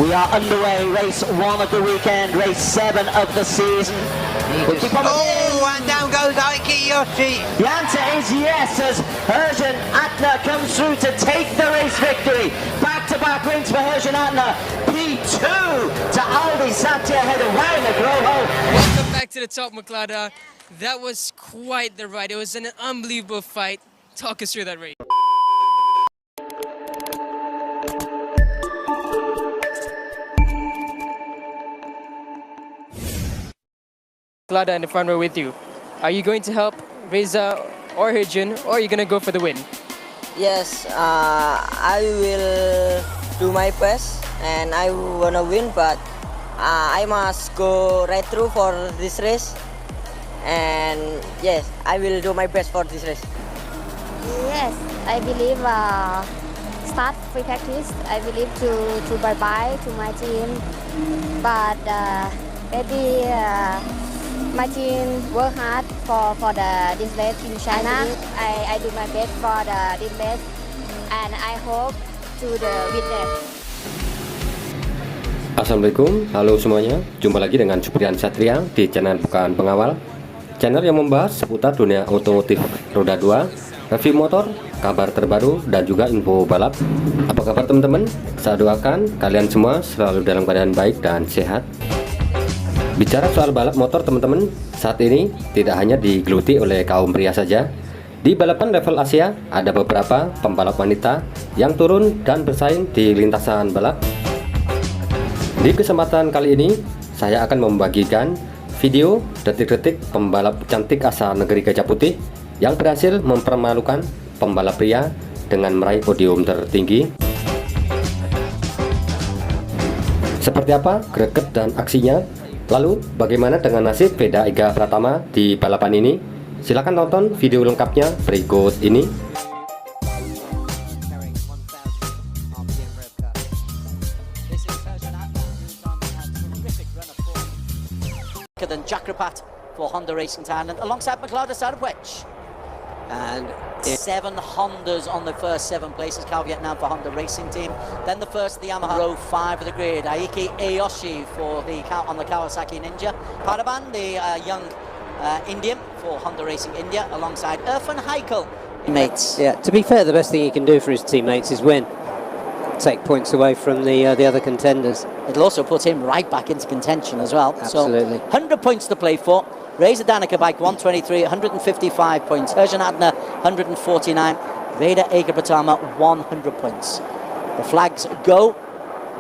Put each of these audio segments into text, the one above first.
We are underway, race 1 of the weekend, race 7 of the season. And down goes Aiki Yoshi. The answer is yes, as Herjan Atner comes through to take the race victory. Back-to-back wins for Herjan Atner. P2 to Aldi Satya ahead of Wagner Groho. Welcome back to the top, Maklada. That was quite the ride. It was an unbelievable fight. Talk us through that race. Maklada in the front row with you. Are you going to help Reza or Herjun, or are you going to go for the win? Yes, I will do my best and I want to win, but I must go right through for this race. And yes, I will do my best for this race. Yes, I believe start free practice. I believe to bye-bye to my team, but maybe my team work hard for this race in China. I do my best for this race, and I hope to the winner. Assalamualaikum, halo semuanya. Jumpa lagi dengan Supriyan Satria di channel Bukan Pengawal, channel yang membahas seputar dunia otomotif roda 2, review motor, kabar terbaru, dan juga info balap. Apa kabar teman-teman? Saya doakan kalian semua selalu dalam keadaan baik dan sehat. Bicara soal balap motor teman-teman, saat ini tidak hanya digeluti oleh kaum pria saja. Di balapan level Asia ada beberapa pembalap wanita yang turun dan bersaing di lintasan balap. Di kesempatan kali ini, saya akan membagikan video detik-detik pembalap cantik asal negeri Gajah Putih yang berhasil mempermalukan pembalap pria dengan meraih podium tertinggi. Seperti apa greget dan aksinya? Lalu bagaimana dengan nasib Veda Pratama di balapan ini? Silahkan tonton video lengkapnya berikut ini. Than Jakrapat for Honda Racing Thailand alongside McLeod Sarwich. And 7 Hondas on the first 7 places, Cal Vietnam for Honda Racing Team. Then the first, the Yamaha row 5 of the grid, Aiki Ayoshi for on the Kawasaki Ninja. Paraban, the young Indian for Honda Racing India, alongside Irfan Heikel. mates. Yeah, to be fair, the best thing he can do for his teammates is win. Take points away from the other contenders. It'll also put him right back into contention as well. Absolutely. So 100 points to play for. Reza Danica bike 123, 155 points. Herjan Adner 149. Veda Pratama 100 points. The flags go.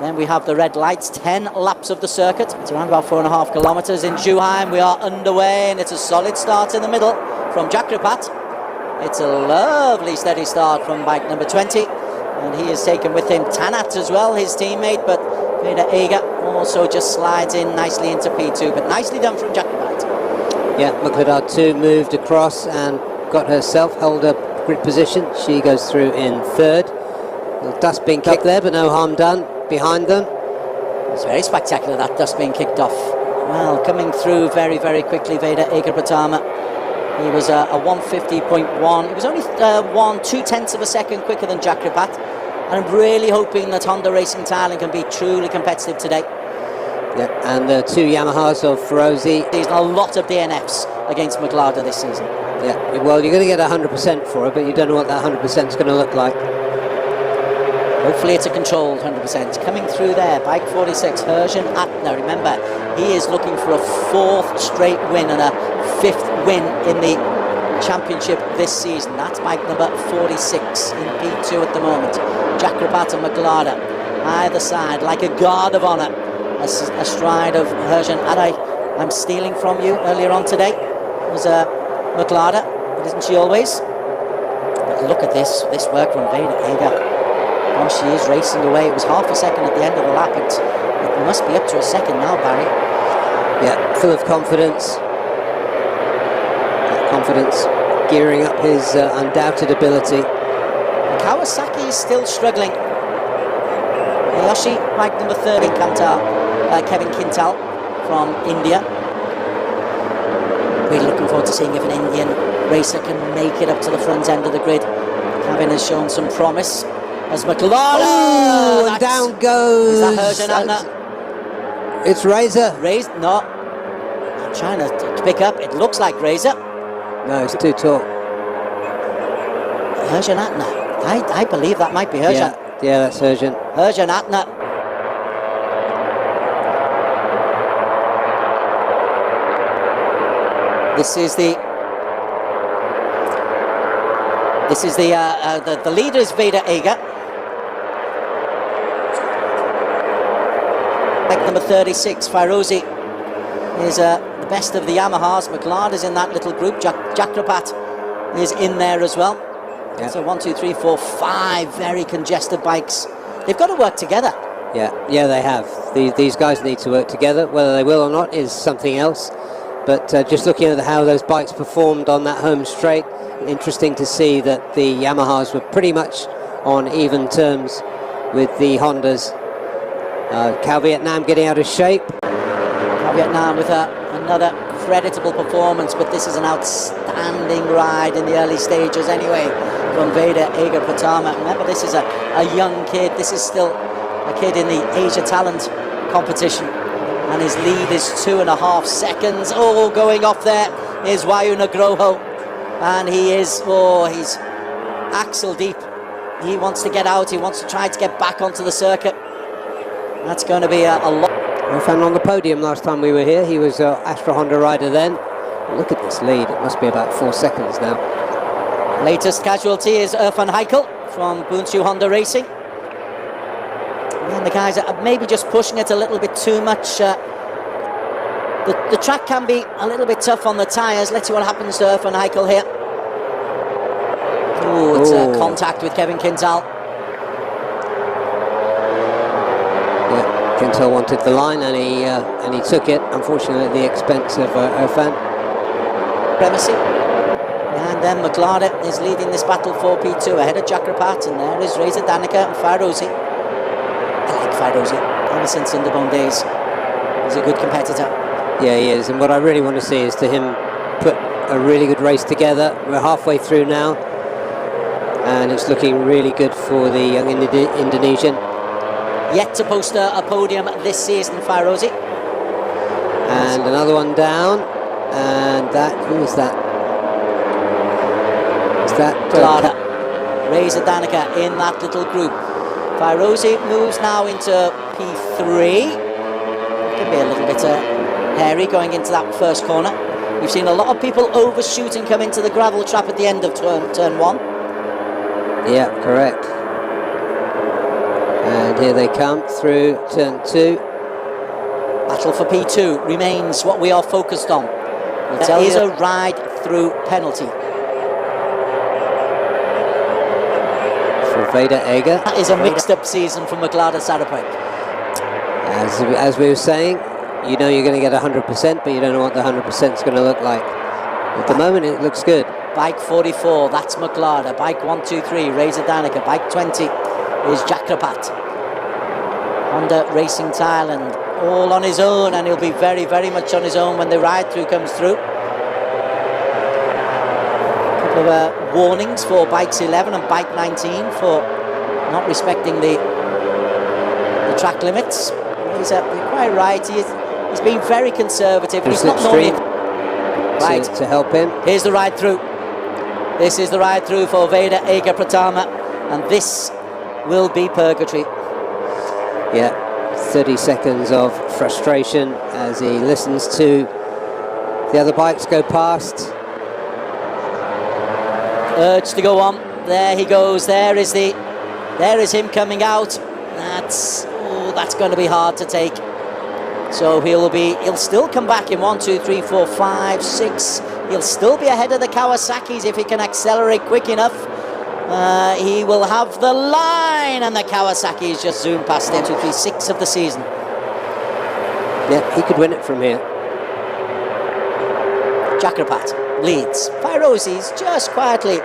Then we have the red lights, 10 laps of the circuit. It's around about 4.5 kilometers in Zhuhai. We are underway, and it's a solid start in the middle from Jakrapat. It's a lovely steady start from bike number 20. And he has taken with him Tanat as well, his teammate, but Veda Ega also just slides in nicely into P2, but nicely done from Jakrapat. Yeah, Maklada 2 moved across and got herself, held up grid position. She goes through in third. The dust being kicked there, but no harm done behind them. It's very spectacular, that dust being kicked off. Well, coming through very, very quickly, Veda Pratama. He was a 150.1. He was only 2/10 of a second quicker than Jakrapat. And I'm really hoping that Honda Racing Thailand can be truly competitive today. Yeah, and the 2 Yamahas of Ferozi. There's a lot of DNFs against McLeod this season. Yeah, well, you're going to get 100% for it, but you don't know what that 100% is going to look like. Hopefully it's a controlled 100%. Coming through there, bike 46, Herjan Atner. Remember, he is looking for a 4th straight win and a 5th win in the championship this season. That's bike number 46 in P2 at the moment. Jakrapat and McLeod either side, like a guard of honour, astride of Herjan Atner. I'm stealing from you earlier on today. It was McLeod, isn't she always? But look at this work from Veda Ega. Oh, she is racing away. It was half a second at the end of the lap. It must be up to a second now, Barry. Yeah, full of confidence. Confidence, gearing up his undoubted ability. Kawasaki is still struggling. Ayoshi, bike number 30, Kevin Quintal from India. We're looking forward to seeing if an Indian racer can make it up to the front end of the grid. Kevin has shown some promise. As McLaren. Oh, and down goes. Is that Herjan Atna? It's Razor. Razor? No. I'm trying to pick up. It looks like Razor. No, it's too tall. Herjan Atna. I believe that might be Herjan. Yeah, that's Herjan. Herjan Atna. This is the leader is Veda Eger. Like number 36, Fairozi is the best of the Yamahas. McLeod is in that little group. Jakrapat is in there as well. Yeah. So 1, 2, 3, 4, 5 very congested bikes. They've got to work together. Yeah, they have. These guys need to work together. Whether they will or not is something else. But just looking at how those bikes performed on that home straight, interesting to see that the Yamahas were pretty much on even terms with the Hondas. Cal Vietnam getting out of shape. Cal Vietnam with another creditable performance, but this is an outstanding ride in the early stages anyway from Veda Eger Pratama. Remember, this is a young kid. This is still a kid in the Asia Talent competition. And his lead is 2.5 seconds. Oh, going off there is Wayuna Groho. And he's axle deep. He wants to get out. He wants to try to get back onto the circuit. That's going to be a lot. Irfan on the podium last time we were here. He was Astra Honda rider then. Look at this lead. It must be about 4 seconds now. Latest casualty is Irfan Heikel from Bunsu Honda Racing. And the guys are maybe just pushing it a little bit too much. The track can be a little bit tough on the tyres. Let's see what happens to Irfan Heikel here. Oh, it's contact with Kevin Quintal. Yeah, Quintal wanted the line and he took it, unfortunately at the expense of Irfan. Supremacy. And then McLaren is leading this battle for P2 ahead of Jakrapat, and there is Reza Danica and Fairozi. I like Fairozi ever since Underbone days. He's a good competitor. Yeah, he is, and what I really want to see is to him put a really good race together. We're halfway through now, and it's looking really good for the young Indonesian. Yet to post a podium this season, Fairozi. And another one down, and who is that? Is that Reza Danica in that little group. Fairozi moves now into P3. Could be a little bit hairy going into that first corner. We've seen a lot of people overshoot and come into the gravel trap at the end of turn 1. Yeah, correct. And here they come through turn 2. Battle for P2 remains what we are focused on. There is a ride-through penalty. For Veda Eger. That is a mixed-up season for McLaren Sarapik. As we were saying, you know you're going to get 100%, but you don't know what the 100% is going to look like. At the moment, it looks good. Bike 44, that's McLaren. Bike 123, Reza Danica. Bike 20 is Jakrapat. Honda Racing Thailand, all on his own, and he'll be very, very much on his own when the ride-through comes through. A couple of warnings for bikes 11 and bike 19 for not respecting the track limits. You're quite right. He's been very conservative. He's not normally right to help him. Here's the ride through. This is the ride through for Veda Eger Pratama, and this will be purgatory. Yeah, 30 seconds of frustration as he listens to the other bikes go past. Urge to go on. There he goes. There is him coming out. That's going to be hard to take. So he'll still come back in 1, 2, 3, 4, 5, 6. He'll still be ahead of the Kawasaki's if he can accelerate quick enough. He will have the line, and the Kawasaki's just zoomed past him. 2, 3, 6 of the season. Yeah, he could win it from here. Jakrapat leads. Fairozi's just quietly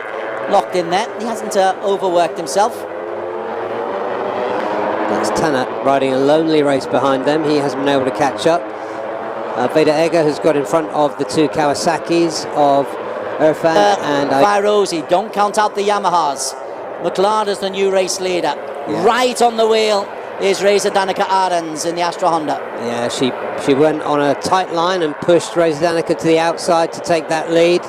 locked in there. He hasn't overworked himself. That's Tanner riding a lonely race behind them. He hasn't been able to catch up. Veda Eger has got in front of the two Kawasaki's of Irfan and Fairozi. Don't count out the Yamahas. McLeod's the new race leader. Right on the wheel is Reza Danica Arens in the Astra Honda. Yeah, she went on a tight line and pushed Reza Danica to the outside to take that lead.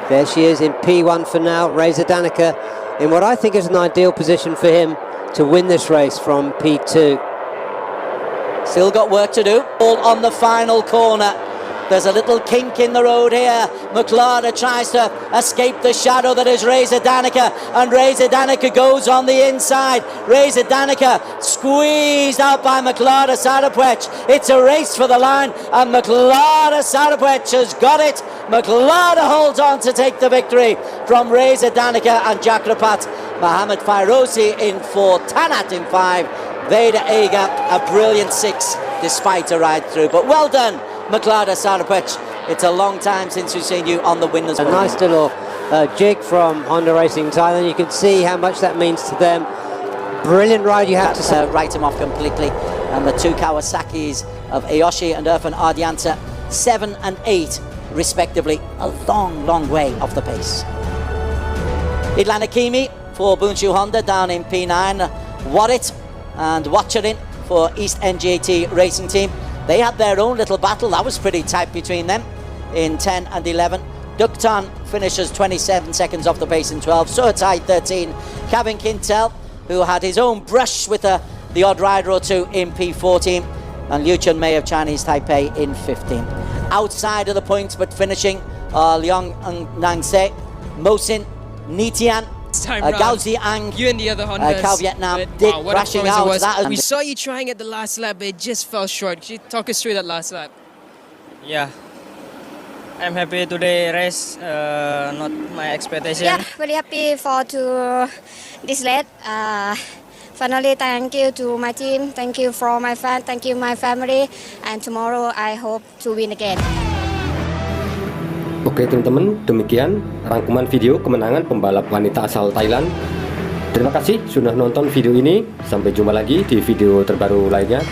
There she is in P1 for now. Reza Danica in what I think is an ideal position for him to win this race from P2. Still got work to do. All on the final corner. There's a little kink in the road here. McLeod tries to escape the shadow that is Reza Danica, and Reza Danica goes on the inside. Reza Danica squeezed out by McLeod Sarapwech. It's a race for the line, and McLeod Sarapwech has got it. McLeod holds on to take the victory from Reza Danica and Jakrapat. Mohamed Fairozi in 4, Tanat in 5, Veda Aga a brilliant 6 despite a ride through. But well done, McLeod Sarapwech. It's a long time since we've seen you on the winners. A nice little jig from Honda Racing Thailand. You can see how much that means to them. Brilliant ride, you have to say. Write him off completely. And the two Kawasaki's of Aoshi and Irfan Ardianta, 7 and 8 respectively. A long, long way off the pace. Idlan Hakimi for Bunshu Honda down in P9. Warrit and Watcherin for East NGAT Racing Team. They had their own little battle. That was pretty tight between them in 10 and 11. Duktan finishes 27 seconds off the pace in 12. Suhatai 13. Kevin Quintel, who had his own brush with the odd rider or two in P14. And Liu Chun Mei of Chinese Taipei in 15. Outside of the points but finishing Leong Nangse, Mosin, Nitian, Gao Ziang, You and the other Hondas. Cal Vietnam did what a crashing performance out. it was. We saw you trying at the last lap, but it just fell short. Could you talk us through that last lap? Yeah, I'm happy today race, not my expectation. Yeah, very happy for to this late. Finally, thank you to my team, thank you for my fans, thank you my family, and tomorrow I hope to win again. Oke teman-teman, demikian rangkuman video kemenangan pembalap wanita asal Thailand. Terima kasih sudah nonton video ini. Sampai jumpa lagi di video terbaru lainnya.